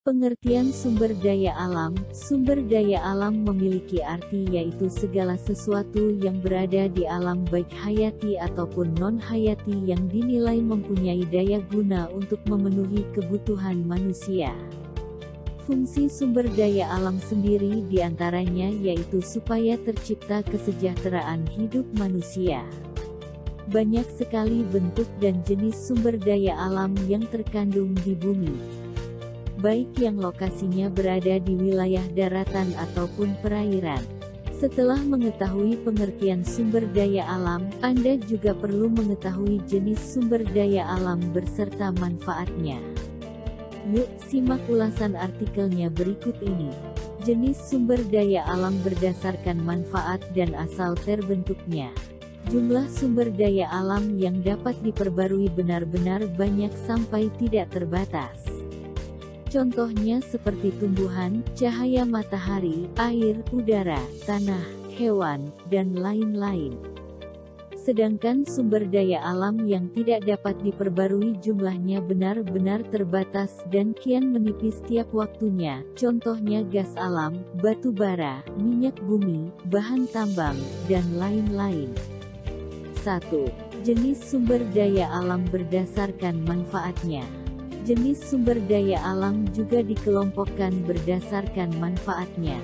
Pengertian sumber daya alam. Sumber daya alam memiliki arti yaitu segala sesuatu yang berada di alam baik hayati ataupun non-hayati yang dinilai mempunyai daya guna untuk memenuhi kebutuhan manusia. Fungsi sumber daya alam sendiri diantaranya yaitu supaya tercipta kesejahteraan hidup manusia. Banyak sekali bentuk dan jenis sumber daya alam yang terkandung di bumi, baik yang lokasinya berada di wilayah daratan ataupun perairan. Setelah mengetahui pengertian sumber daya alam, Anda juga perlu mengetahui jenis sumber daya alam beserta manfaatnya. Yuk, simak ulasan artikelnya berikut ini. Jenis sumber daya alam berdasarkan manfaat dan asal terbentuknya. Jumlah sumber daya alam yang dapat diperbarui benar-benar banyak sampai tidak terbatas. Contohnya seperti tumbuhan, cahaya matahari, air, udara, tanah, hewan, dan lain-lain. Sedangkan sumber daya alam yang tidak dapat diperbarui jumlahnya benar-benar terbatas dan kian menipis tiap waktunya, contohnya gas alam, batu bara, minyak bumi, bahan tambang, dan lain-lain. 1. Jenis sumber daya alam berdasarkan manfaatnya. Jenis sumber daya alam juga dikelompokkan berdasarkan manfaatnya.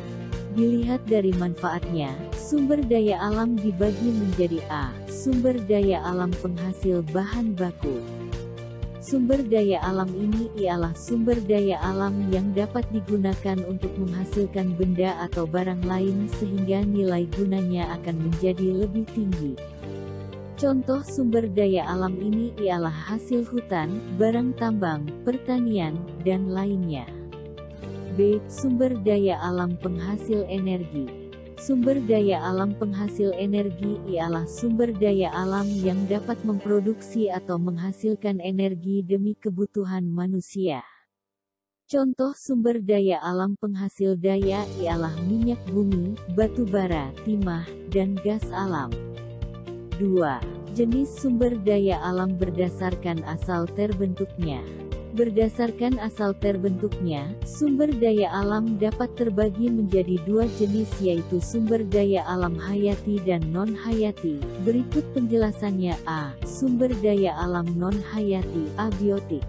Dilihat dari manfaatnya, sumber daya alam dibagi menjadi A. Sumber daya alam penghasil bahan baku. Sumber daya alam ini ialah sumber daya alam yang dapat digunakan untuk menghasilkan benda atau barang lain sehingga nilai gunanya akan menjadi lebih tinggi. Contoh sumber daya alam ini ialah hasil hutan, barang tambang, pertanian, dan lainnya. B. Sumber daya alam penghasil energi. Sumber daya alam penghasil energi ialah sumber daya alam yang dapat memproduksi atau menghasilkan energi demi kebutuhan manusia. Contoh sumber daya alam penghasil daya ialah minyak bumi, batu bara, timah, dan gas alam. 2. Jenis sumber daya alam berdasarkan asal terbentuknya. Berdasarkan asal terbentuknya, sumber daya alam dapat terbagi menjadi dua jenis yaitu sumber daya alam hayati dan non-hayati. Berikut penjelasannya. A. Sumber daya alam non-hayati, abiotik.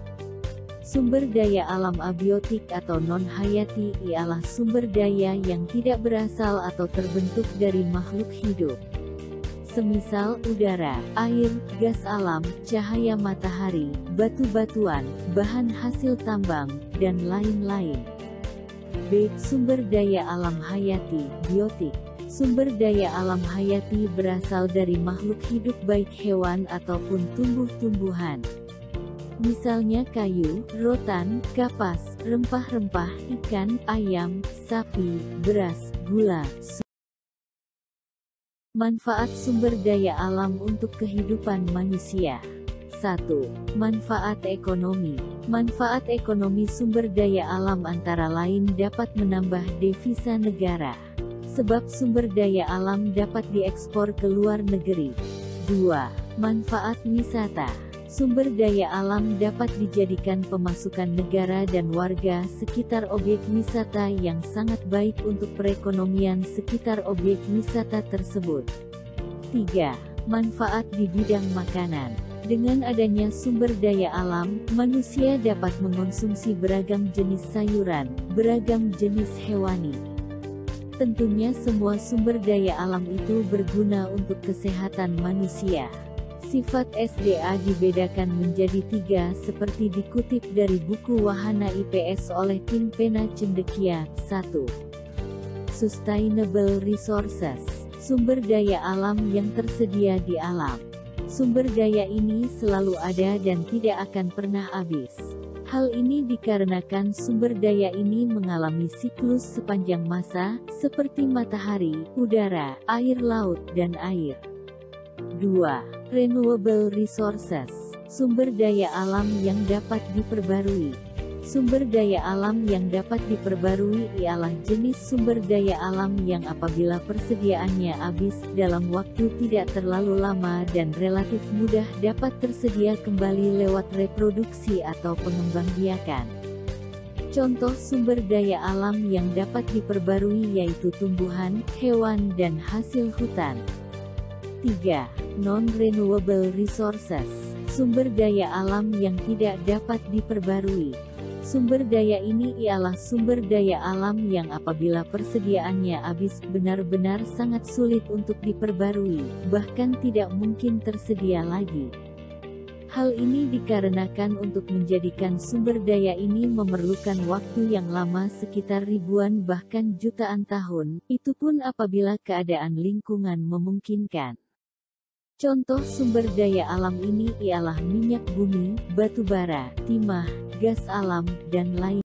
Sumber daya alam abiotik atau non-hayati ialah sumber daya yang tidak berasal atau terbentuk dari makhluk hidup. Semisal udara, air, gas alam, cahaya matahari, batu-batuan, bahan hasil tambang, dan lain-lain. B. Sumber daya alam hayati, biotik. Sumber daya alam hayati berasal dari makhluk hidup baik hewan ataupun tumbuh-tumbuhan. Misalnya kayu, rotan, kapas, rempah-rempah, ikan, ayam, sapi, beras, gula, Manfaat sumber daya alam untuk kehidupan manusia. 1. Manfaat ekonomi. Manfaat ekonomi sumber daya alam antara lain dapat menambah devisa negara. Sebab sumber daya alam dapat diekspor ke luar negeri. 2. Manfaat wisata. Sumber daya alam dapat dijadikan pemasukan negara dan warga sekitar objek wisata yang sangat baik untuk perekonomian sekitar objek wisata tersebut. 3. Manfaat di bidang makanan. Dengan adanya sumber daya alam, manusia dapat mengonsumsi beragam jenis sayuran, beragam jenis hewani. Tentunya semua sumber daya alam itu berguna untuk kesehatan manusia. Sifat SDA dibedakan menjadi 3 seperti dikutip dari buku Wahana IPS oleh Tim Pena Cendekia. 1. Sustainable resources. Sumber daya alam yang tersedia di alam. Sumber daya ini selalu ada dan tidak akan pernah habis. Hal ini dikarenakan sumber daya ini mengalami siklus sepanjang masa, seperti matahari, udara, air laut, dan air. 2. Renewable resources. Sumber daya alam yang dapat diperbarui. Sumber daya alam yang dapat diperbarui ialah jenis sumber daya alam yang apabila persediaannya habis dalam waktu tidak terlalu lama dan relatif mudah dapat tersedia kembali lewat reproduksi atau pengembangbiakan. Contoh sumber daya alam yang dapat diperbarui yaitu tumbuhan, hewan dan hasil hutan. 3. Non-renewable resources. Sumber daya alam yang tidak dapat diperbarui. Sumber daya ini ialah sumber daya alam yang apabila persediaannya habis benar-benar sangat sulit untuk diperbarui, bahkan tidak mungkin tersedia lagi. Hal ini dikarenakan untuk menjadikan sumber daya ini memerlukan waktu yang lama sekitar ribuan bahkan jutaan tahun, itu pun apabila keadaan lingkungan memungkinkan. Contoh sumber daya alam ini ialah minyak bumi, batu bara, timah, gas alam, dan lain